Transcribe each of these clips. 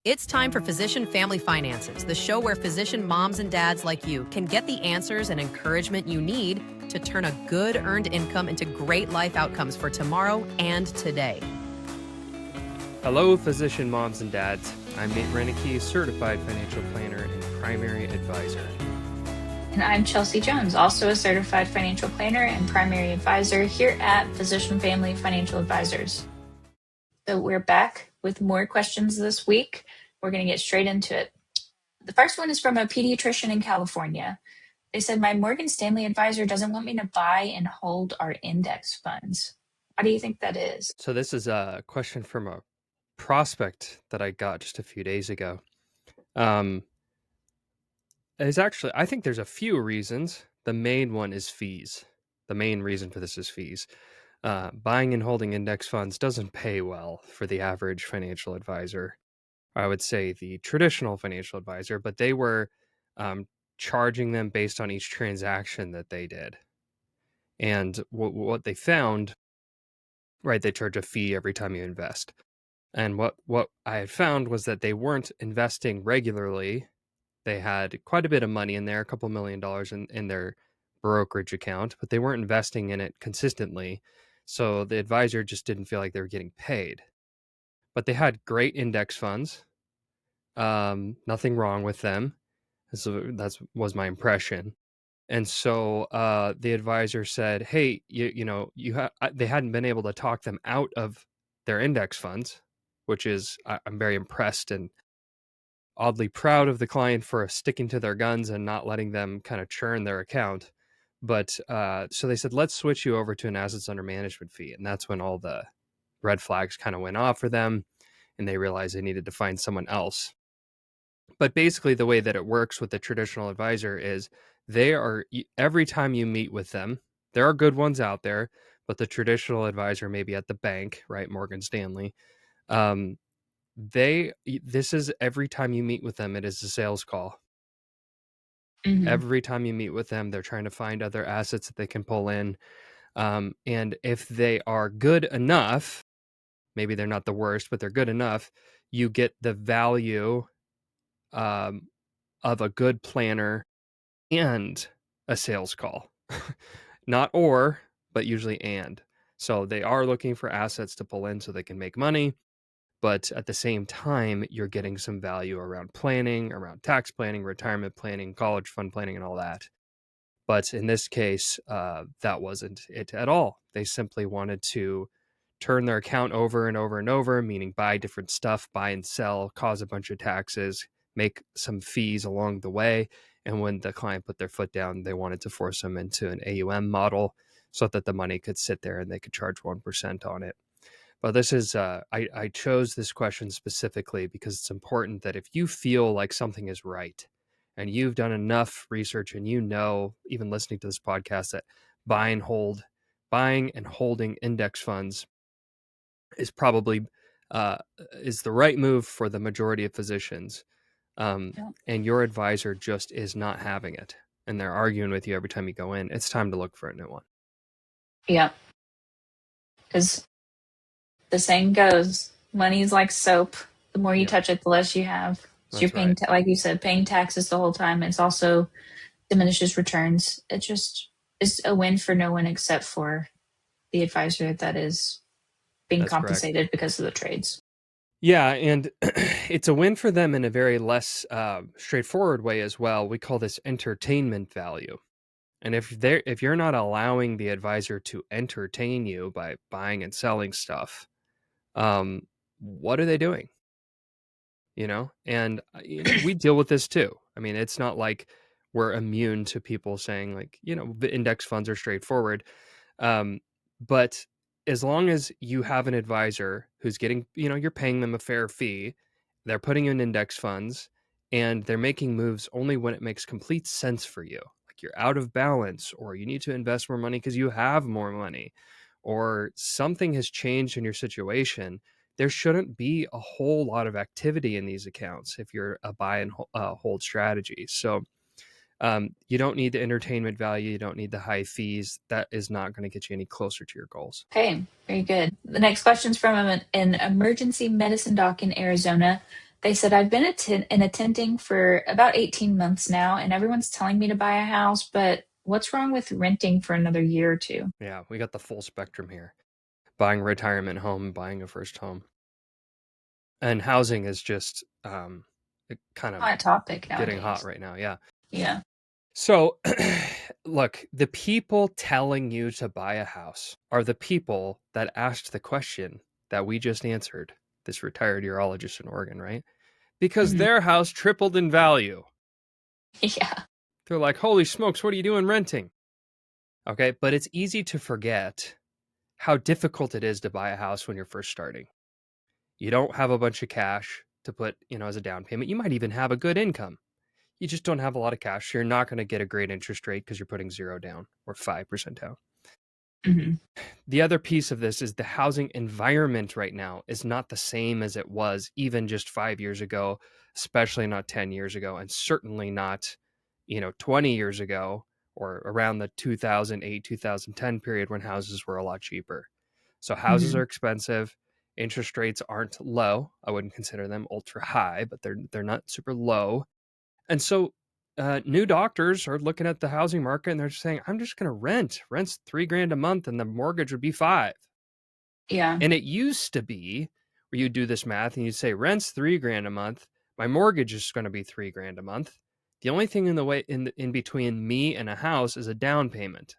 It's time for Physician Family Finances, the show where physician moms and dads like you can get the answers and encouragement you need to turn a good earned income into great life outcomes for tomorrow and today. Hello, physician moms and dads. I'm Nate Reineke, certified financial planner and primary advisor. And I'm Chelsea Jones, also a certified financial planner and primary advisor here at Physician Family Financial Advisors. So we're back with more questions this week. We're going to get straight into it. The first one is from a pediatrician in California. They said, my Morgan Stanley advisor doesn't want me to buy and hold our index funds. Why do you think that is? So this is a question from a prospect that I got just a few days ago. I think there's a few reasons. The main one is fees. The main reason for this is fees. Buying and holding index funds doesn't pay well for the average financial advisor. I would say the traditional financial advisor, but they were charging them based on each transaction that they did. And what they found, right, they charge a fee every time you invest. And what I had found was that they weren't investing regularly. They had quite a bit of money in there, a couple $1 million in their brokerage account, but they weren't investing in it consistently. So the advisor just didn't feel like they were getting paid. But they had great index funds. Nothing wrong with them. So that was my impression. And so the advisor said, hey, they hadn't been able to talk them out of their index funds, which is, I'm very impressed and oddly proud of the client for sticking to their guns and not letting them kind of churn their account. But so they said, let's switch you over to an assets under management fee. And that's when all the red flags kind of went off for them and they realized they needed to find someone else. But basically the way that it works with the traditional advisor is every time you meet with them, there are good ones out there, but the traditional advisor, maybe at the bank, right? Morgan Stanley, this is every time you meet with them, it is a sales call. Mm-hmm. Every time you meet with them, they're trying to find other assets that they can pull in. And if they are good enough, maybe they're not the worst, but they're good enough, you get the value of a good planner and a sales call. Not or, but usually and. So they are looking for assets to pull in so they can make money. But at the same time, you're getting some value around planning, around tax planning, retirement planning, college fund planning, and all that. But in this case, that wasn't it at all. They simply wanted to turn their account over and over and over, meaning buy different stuff, buy and sell, cause a bunch of taxes, make some fees along the way. And when the client put their foot down, they wanted to force them into an AUM model so that the money could sit there and they could charge 1% on it. But this is, I chose this question specifically because it's important that if you feel like something is right and you've done enough research and even listening to this podcast, that buying and holding index funds is probably is the right move for the majority of physicians. And your advisor just is not having it. And they're arguing with you every time you go in. It's time to look for a new one. Yeah. Because the saying goes, money is like soap. The more you touch it, the less you have. So you're paying, like you said, paying taxes the whole time. It's also diminishes returns. It just is a win for no one except for the advisor that is being compensated because of the trades. Yeah, and it's a win for them in a very less straightforward way as well. We call this entertainment value. And if you're not allowing the advisor to entertain you by buying and selling stuff, what are they doing? And we deal with this too. I mean, it's not like we're immune to people saying like, the index funds are straightforward. But as long as you have an advisor who's getting, you're paying them a fair fee, they're putting in index funds and they're making moves only when it makes complete sense for you. Like you're out of balance or you need to invest more money because you have more money or something has changed in your situation. There shouldn't be a whole lot of activity in these accounts if you're a buy and hold strategy. So you don't need the entertainment value. You don't need the high fees. That is not going to get you any closer to your goals. Okay, very good. The next question is from an emergency medicine doc in Arizona. They said, I've been in attending for about 18 months now, and everyone's telling me to buy a house, but what's wrong with renting for another year or two? Yeah, we got the full spectrum here. Buying a retirement home, buying a first home. And housing is just kind of Hot topic getting hot nowadays. right now. Yeah. Yeah. So, look, the people telling you to buy a house are the people that asked the question that we just answered, this retired urologist in Oregon, right? Because Mhm. their house tripled in value. Yeah. They're like, holy smokes, what are you doing renting? Okay, but it's easy to forget how difficult it is to buy a house when you're first starting. You don't have a bunch of cash to put, as a down payment. You might even have a good income. You just don't have a lot of cash. So you're not going to get a great interest rate because you're putting 0 down or 5% down. Hmm. The other piece of this is the housing environment right now is not the same as it was even just 5 years ago, especially not 10 years ago, and certainly not, 20 years ago or around the 2008, 2010 period when houses were a lot cheaper. So houses Hmm. are expensive. Interest rates aren't low. I wouldn't consider them ultra high, but they're not super low. And so new doctors are looking at the housing market and they're saying, I'm just going to rent. Rent's $3,000 a month and the mortgage would be 5. Yeah. And it used to be where you do this math and you'd say, rent's $3,000 a month. My mortgage is going to be $3,000 a month. The only thing in the way in between me and a house is a down payment.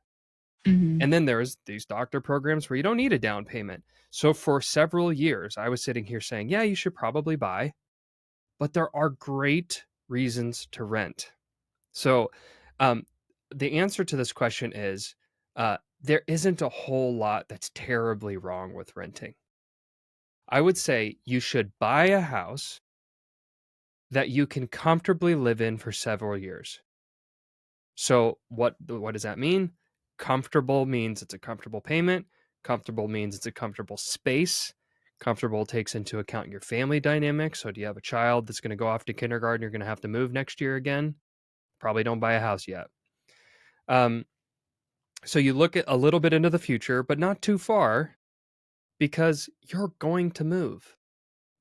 Hmm. And then there's these doctor programs where you don't need a down payment. So for several years, I was sitting here saying, yeah, you should probably buy, but there are great reasons to rent. So, um, the answer to this question is there isn't a whole lot that's terribly wrong with renting. I would say you should buy a house that you can comfortably live in for several years. So, what does that mean? Comfortable means it's a comfortable payment. Comfortable means it's a comfortable space. Comfortable takes into account your family dynamics. So, do you have a child that's going to go off to kindergarten? You're going to have to move next year again. Probably don't buy a house yet. Um, So you look at a little bit into the future, but not too far because you're going to move.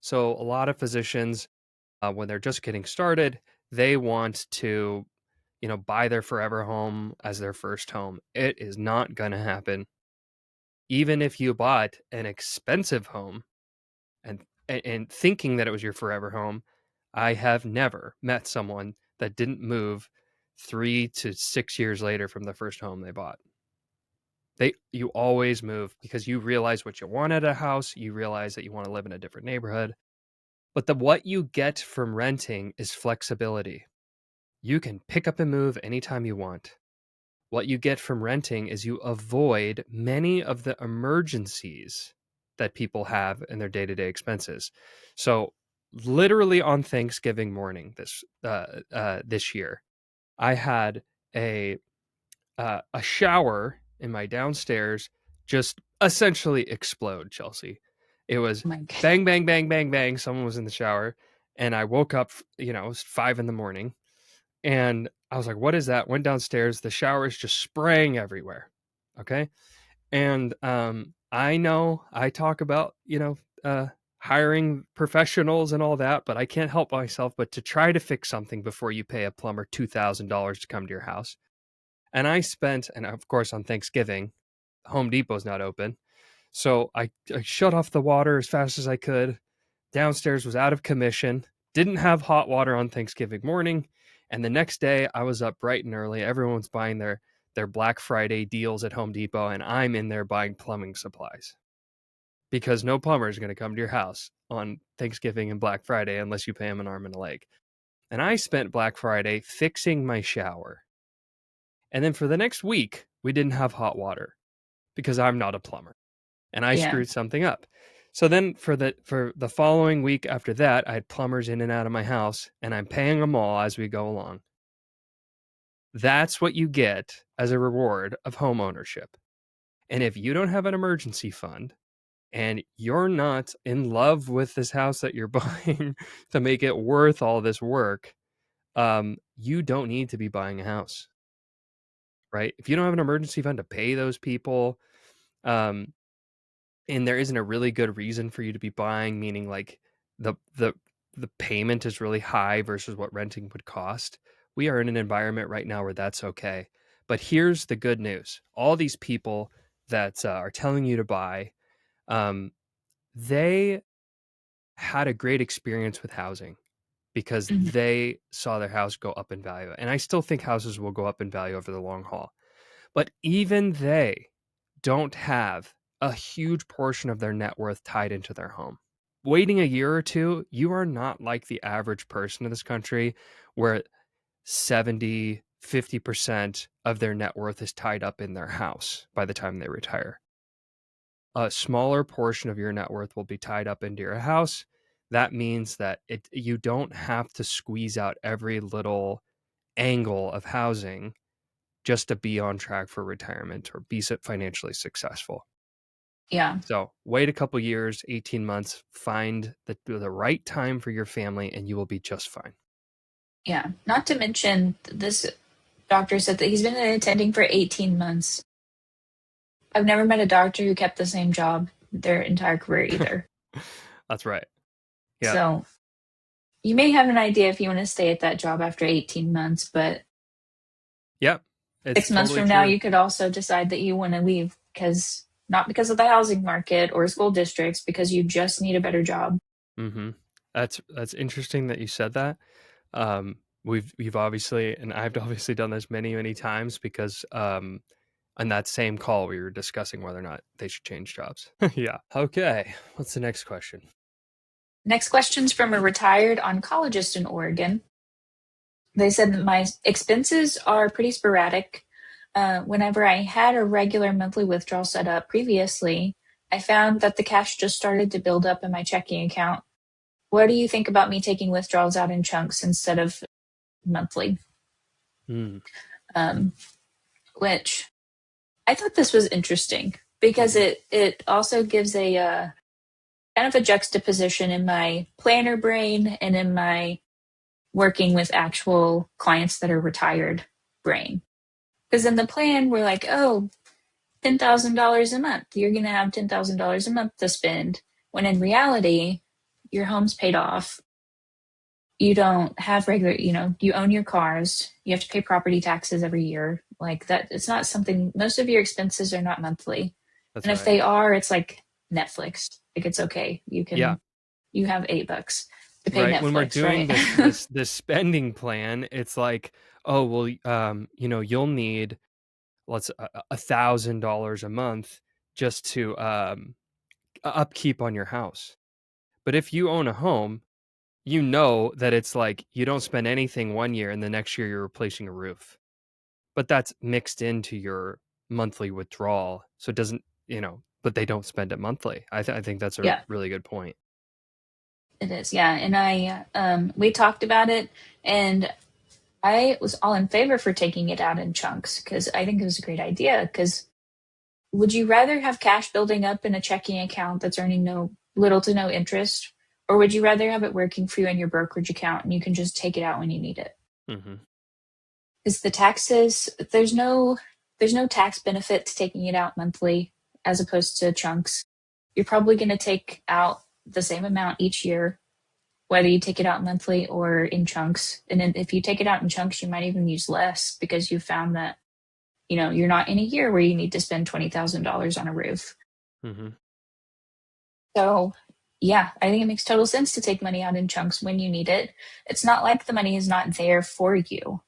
So a lot of physicians, when they're just getting started, they want to, buy their forever home as their first home. It is not going to happen. Even if you bought an expensive home and thinking that it was your forever home, I have never met someone that didn't move 3 to 6 years later from the first home they bought. You always move because you realize what you want at a house, you realize that you want to live in a different neighborhood. But what you get from renting is flexibility. You can pick up and move anytime you want. What you get from renting is you avoid many of the emergencies that people have in their day-to-day expenses. So literally on Thanksgiving morning this year, I had a a shower in my downstairs just essentially explode, Chelsea. It was Oh my God. bang, bang, bang, bang, bang. Someone was in the shower. And I woke up, it was 5 in the morning. And I was like, what is that? Went downstairs. The shower is just spraying everywhere. Okay. And I know I talk about, hiring professionals and all that, but I can't help myself but to try to fix something before you pay a plumber $2,000 to come to your house. And I spent, and of course on Thanksgiving, Home Depot's not open. So I shut off the water as fast as I could. Downstairs was out of commission, didn't have hot water on Thanksgiving morning. And the next day I was up bright and early. Everyone's buying their Black Friday deals at Home Depot, and I'm in there buying plumbing supplies. Because no plumber is going to come to your house on Thanksgiving and Black Friday unless you pay him an arm and a leg. And I spent Black Friday fixing my shower. And then for the next week, we didn't have hot water because I'm not a plumber and I Yeah. screwed something up. So then for the following week after that, I had plumbers in and out of my house and I'm paying them all as we go along. That's what you get as a reward of home ownership. And if you don't have an emergency fund and you're not in love with this house that you're buying to make it worth all this work, you don't need to be buying a house, right? If you don't have an emergency fund to pay those people, um, and there isn't a really good reason for you to be buying, meaning like the the payment is really high versus what renting would cost. We are in an environment right now where that's okay. But here's the good news. All these people that are telling you to buy, um, they had a great experience with housing because Mhm. they saw their house go up in value. And I still think houses will go up in value over the long haul. But even they don't have a huge portion of their net worth tied into their home. Waiting a year or two, you are not like the average person in this country where 70, 50% of their net worth is tied up in their house by the time they retire. A smaller portion of your net worth will be tied up into your house. That means that you don't have to squeeze out every little angle of housing just to be on track for retirement or be financially successful. Yeah. So wait a couple years, 18 months, find the right time for your family, and you will be just fine. Yeah. Not to mention, this doctor said that he's been attending for 18 months. I've never met a doctor who kept the same job their entire career either. That's right. Yeah. So you may have an idea if you want to stay at that job after 18 months, but Yep. It's 6 months totally from now, true. you could also decide that you want to leave because not because of the housing market or school districts, because you just need a better job. Mm-hmm. That's interesting that you said that. We've obviously, and I've obviously done this many, many times because on that same call we were discussing whether or not they should change jobs. Yeah. Okay. What's the next question? Next question's from a retired oncologist in Oregon. They said that my expenses are pretty sporadic. Whenever I had a regular monthly withdrawal set up previously, I found that the cash just started to build up in my checking account. What do you think about me taking withdrawals out in chunks instead of monthly? Mm. Um, which I thought this was interesting because Mm-hmm. it also gives a kind of a juxtaposition in my planner brain and in my working with actual clients that are retired brain. Because in the plan, we're like, oh, $10,000 a month. You're going to have $10,000 a month to spend. When in reality, your home's paid off. You don't have regular, you own your cars. You have to pay property taxes every year. Like that, it's not something, most of your expenses are not monthly. That's And if right. they are, it's like Netflix. Like it's okay. Yeah. You have $8 to pay Right. When we're Netflix, doing right? this spending plan, it's like, oh well, you'll need let's $1,000 a month just to upkeep on your house. But if you own a home, you know that it's like you don't spend anything one year and the next year you're replacing a roof. But that's mixed into your monthly withdrawal. So it doesn't, but they don't spend it monthly. I think that's a Yeah. really good point. It is, yeah. And we talked about it, and I was all in favor for taking it out in chunks because I think it was a great idea. Because would you rather have cash building up in a checking account that's earning no little to no interest, or would you rather have it working for you in your brokerage account and you can just take it out when you need it? Hmm. Because the taxes, there's no tax benefit to taking it out monthly as opposed to chunks. You're probably going to take out the same amount each year whether you take it out monthly or in chunks. And then if you take it out in chunks, you might even use less because you found that, you're not in a year where you need to spend $20,000 on a roof. Hmm. So, yeah, I think it makes total sense to take money out in chunks when you need it. It's not like the money is not there for you.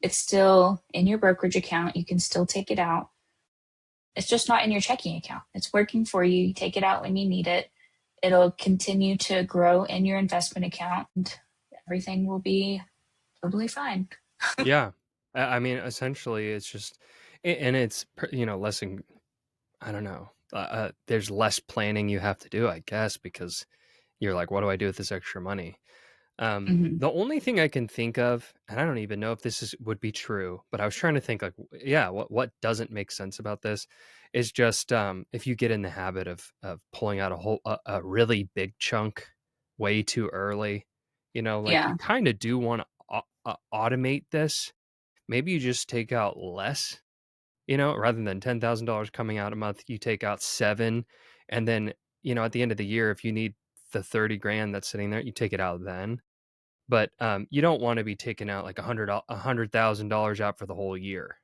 It's still in your brokerage account. You can still take it out. It's just not in your checking account. It's working for you. You take it out when you need it. It'll continue to grow in your investment account and everything will be totally fine. Yeah. I mean, essentially, it's just, and it's, less, I don't know. There's less planning you have to do, I guess, because you're like, what do I do with this extra money? Mhm. The only thing I can think of, and I don't even know if this would be true, but I was trying to think like, yeah, what doesn't make sense about this is just if you get in the habit of pulling out a really big chunk way too early, like you Yeah. kind of do want to automate this. Maybe you just take out less, rather than $10,000 coming out a month, you take out seven, and then at the end of the year, if you need the 30 grand that's sitting there, you take it out then. But you don't want to be taking out like $100,000 out for the whole year.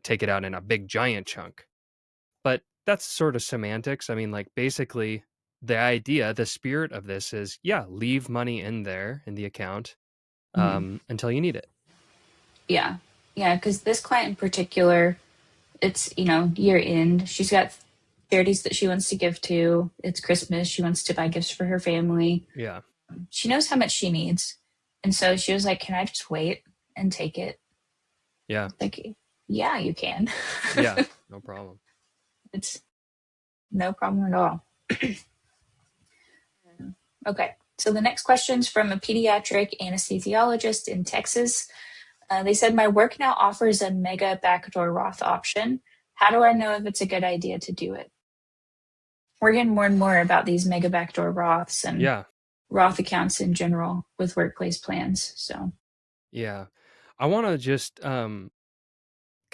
Take it out in a big giant chunk. But that's sort of semantics. I mean, like, basically the idea, the spirit of this is, yeah, leave money in there in the account until you need it. Yeah. Yeah. Because this client in particular, it's, year end. She's got charities that she wants to give to. It's Christmas. She wants to buy gifts for her family. Yeah. She knows how much she needs. And so she was like, can I just wait and take it? Yeah. Like, yeah, you can. Yeah. No problem. It's no problem at all. Okay. So the next question is from a pediatric anesthesiologist in Texas. They said, my work now offers a Mega Backdoor Roth option. How do I know if it's a good idea to do it? We're getting more and more about these Mega Backdoor Roths and Roth accounts in general with workplace plans. So, yeah, I want to just kind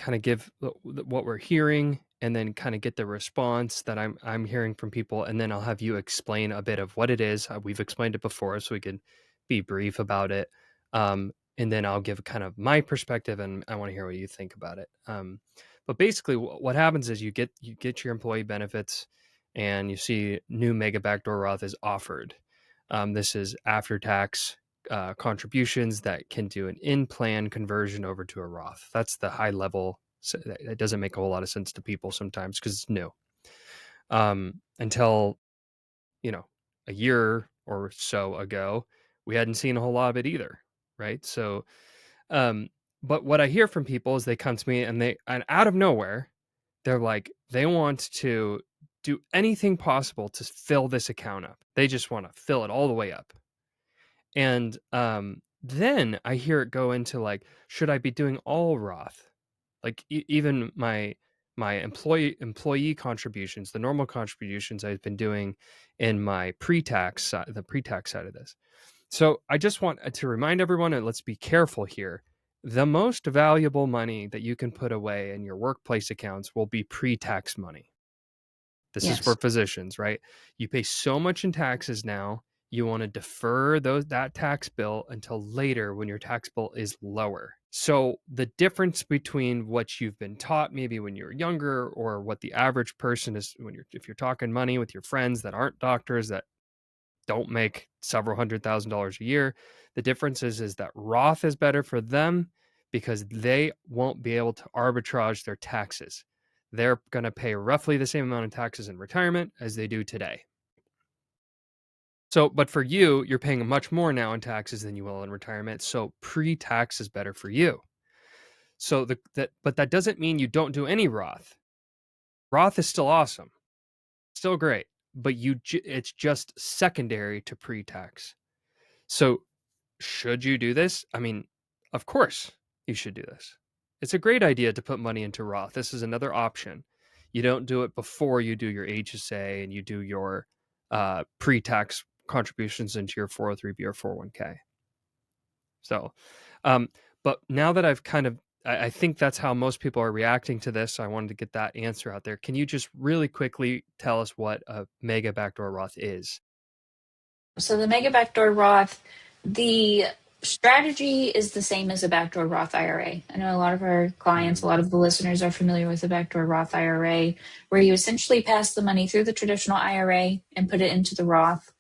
of give what we're hearing and then kind of get the response that I'm hearing from people, and then I'll have you explain a bit of what it is. We've explained it before, so we can be brief about it. And then I'll give kind of my perspective, and I want to hear what you think about it. But basically, what happens is you get your employee benefits, and you see new Mega Backdoor Roth is offered. This is after tax contributions that can do an in-plan conversion over to a Roth. That's the high level. It doesn't make a whole lot of sense to people sometimes because it's new. Until, a year or so ago, we hadn't seen a whole lot of it either, right? So, but what I hear from people is they come to me and out of nowhere, they're like, they want to do anything possible to fill this account up. They just want to fill it all the way up. And then I hear it go into like, should I be doing all Roth? Like even my employee contributions, the normal contributions I've been doing in my pre-tax side, the pre-tax side of this. So I just want to remind everyone, and let's be careful here. The most valuable money that you can put away in your workplace accounts will be pre-tax money. This is for physicians, right? You pay so much in taxes now. You want to defer that tax bill until later when your tax bill is lower. So the difference between what you've been taught maybe when you're younger or what the average person is if you're talking money with your friends that aren't doctors that don't make several $100,000 a year, the difference is that Roth is better for them because they won't be able to arbitrage their taxes. They're going to pay roughly the same amount of taxes in retirement as they do today. So, but for you, you're paying much more now in taxes than you will in retirement. So pre-tax is better for you. So but that doesn't mean you don't do any Roth. Roth is still awesome, still great, but it's just secondary to pre-tax. So should you do this? I mean, of course you should do this. It's a great idea to put money into Roth. This is another option. You don't do it before you do your HSA and you do your pre-tax contributions into your 403b or 401k. So, but now that I've I think that's how most people are reacting to this. I wanted to get that answer out there. Can you just really quickly tell us what a Mega Backdoor Roth is? So the Mega Backdoor Roth, the strategy is the same as a backdoor Roth IRA. I know a lot of our clients, a lot of the listeners are familiar with the backdoor Roth IRA, where you essentially pass the money through the traditional IRA and put it into the Roth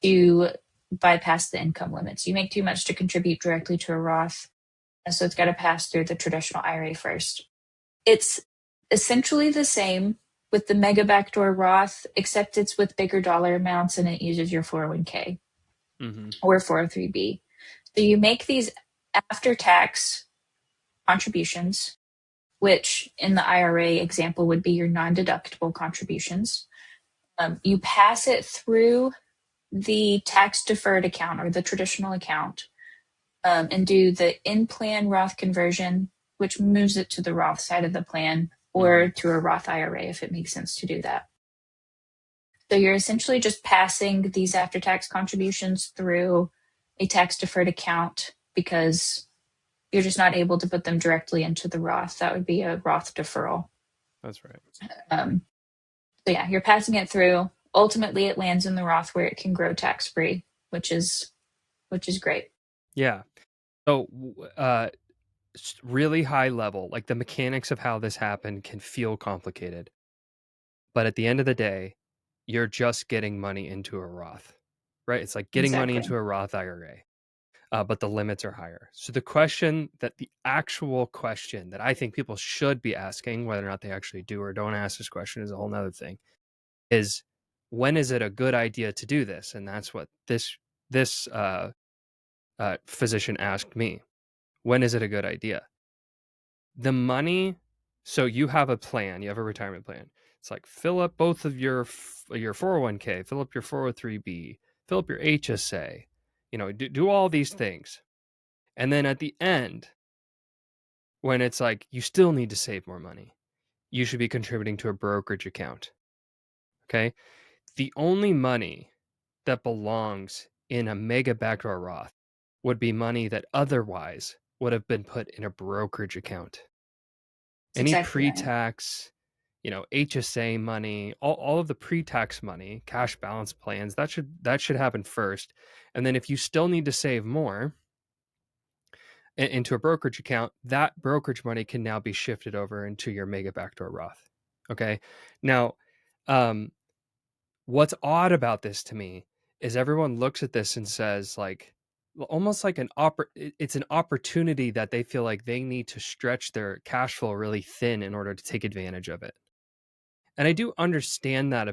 to bypass the income limits. You make too much to contribute directly to a Roth, and so it's got to pass through the traditional IRA first. It's essentially the same with the Mega Backdoor Roth, except it's with bigger dollar amounts and it uses your 401k or 403b. So you make these after-tax contributions, which in the IRA example would be your non-deductible contributions. You pass it through the tax-deferred account or the traditional account and do the in-plan Roth conversion, which moves it to the Roth side of the plan or to a Roth IRA if it makes sense to do that. So you're essentially just passing these after-tax contributions through a tax-deferred account because you're just not able to put them directly into the Roth. That would be a Roth deferral. That's right. So yeah, you're passing it through. ultimately it lands in the Roth where it can grow tax-free, which is great. Yeah. So, really high level, like the mechanics of how this happened can feel complicated. But at the end of the day, you're just getting money into a Roth, right? It's like getting money into Exactly. a Roth IRA, but the limits are higher. So the actual question that I think people should be asking, whether or not they actually do or don't ask this question is a whole nother thing, is when is it a good idea to do this? And that's what this physician asked me. When is it a good idea? The money, so you have a plan, you have a retirement plan. It's like fill up both of your 401k, fill up your 403b, fill up your HSA, do all these things. And then at the end, when it's like you still need to save more money, you should be contributing to a brokerage account. Okay? The only money that belongs in a Mega Backdoor Roth would be money that otherwise would have been put in a brokerage account. That's Any exactly right. pre-tax, HSA money, all of the pre-tax money, cash balance plans, that should happen first. And then if you still need to save more into a brokerage account, that brokerage money can now be shifted over into your Mega Backdoor Roth. Okay. Now, what's odd about this to me is everyone looks at this and says like almost like it's an opportunity that they feel like they need to stretch their cash flow really thin in order to take advantage of it. And I do understand that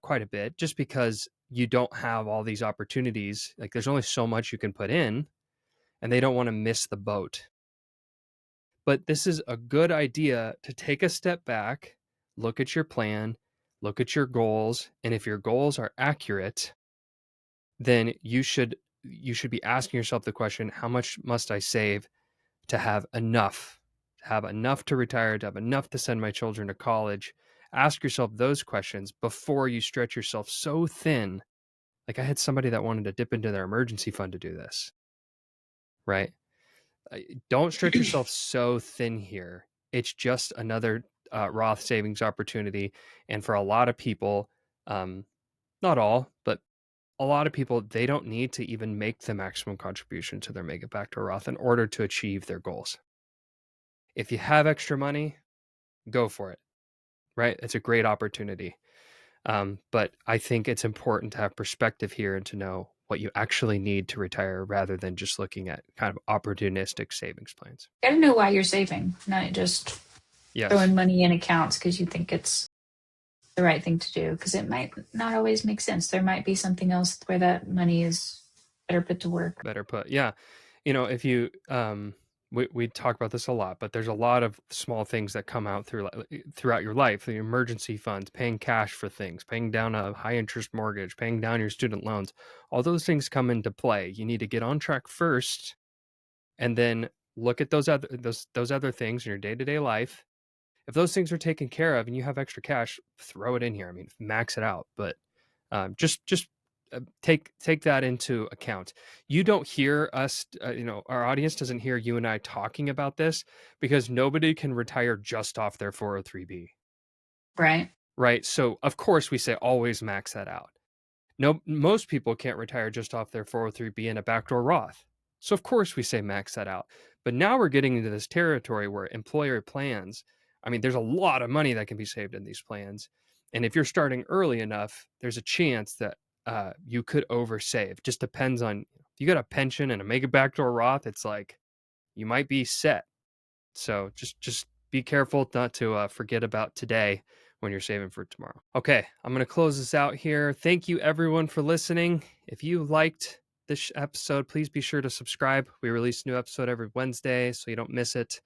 quite a bit, just because you don't have all these opportunities. Like there's only so much you can put in, and they don't want to miss the boat. But this is a good idea to take a step back, look at your plan, look at your goals, and if your goals are accurate, then you should be asking yourself the question, how much must I save to have enough to retire, to have enough to send my children to college? Ask yourself those questions before you stretch yourself so thin. Like I had somebody that wanted to dip into their emergency fund to do this, right? Don't stretch yourself so thin here. It's just another Roth savings opportunity. And for a lot of people, not all, but a lot of people, they don't need to even make the maximum contribution to their Mega Backdoor Roth in order to achieve their goals. If you have extra money, go for it, right? It's a great opportunity. But I think it's important to have perspective here and to know what you actually need to retire rather than just looking at kind of opportunistic savings plans. You gotta know why you're saving, not just throwing money in accounts because you think it's the right thing to do, because it might not always make sense. There might be something else where that money is better put to work. Yeah. If you we talk about this a lot, but there's a lot of small things that come out throughout your life. The emergency funds, paying cash for things, paying down a high interest mortgage, paying down your student loans. All those things come into play. You need to get on track first, and then look at those other things in your day-to-day life. If those things are taken care of and you have extra cash, throw it in here. I mean, max it out, but just take that into account. You don't hear us, our audience doesn't hear you and I talking about this because nobody can retire just off their 403b. Right. So of course we say always max that out. No, most people can't retire just off their 403b in a backdoor Roth. So of course we say max that out. But now we're getting into this territory where employer plans, I mean, there's a lot of money that can be saved in these plans. And if you're starting early enough, there's a chance that you could oversave. Just depends on if you got a pension and a Mega Backdoor Roth, it's like you might be set. So just be careful not to forget about today when you're saving for tomorrow. Okay, I'm going to close this out here. Thank you everyone for listening. If you liked this episode, please be sure to subscribe. We release a new episode every Wednesday, so you don't miss it.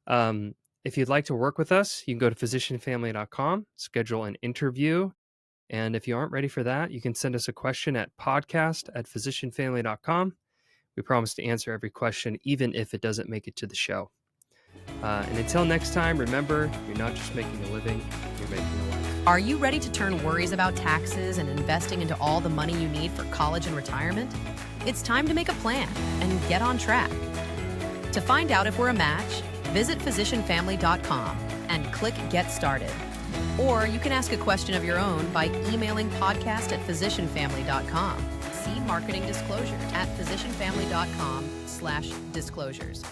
If you'd like to work with us, you can go to physicianfamily.com, schedule an interview. And if you aren't ready for that, you can send us a question at podcast@physicianfamily.com. We promise to answer every question, even if it doesn't make it to the show. And until next time, remember, you're not just making a living, you're making a life. Are you ready to turn worries about taxes and investing into all the money you need for college and retirement? It's time to make a plan and get on track. To find out if we're a match, visit physicianfamily.com and click Get Started. Or you can ask a question of your own by emailing podcast@physicianfamily.com. See marketing disclosure at physicianfamily.com/disclosures.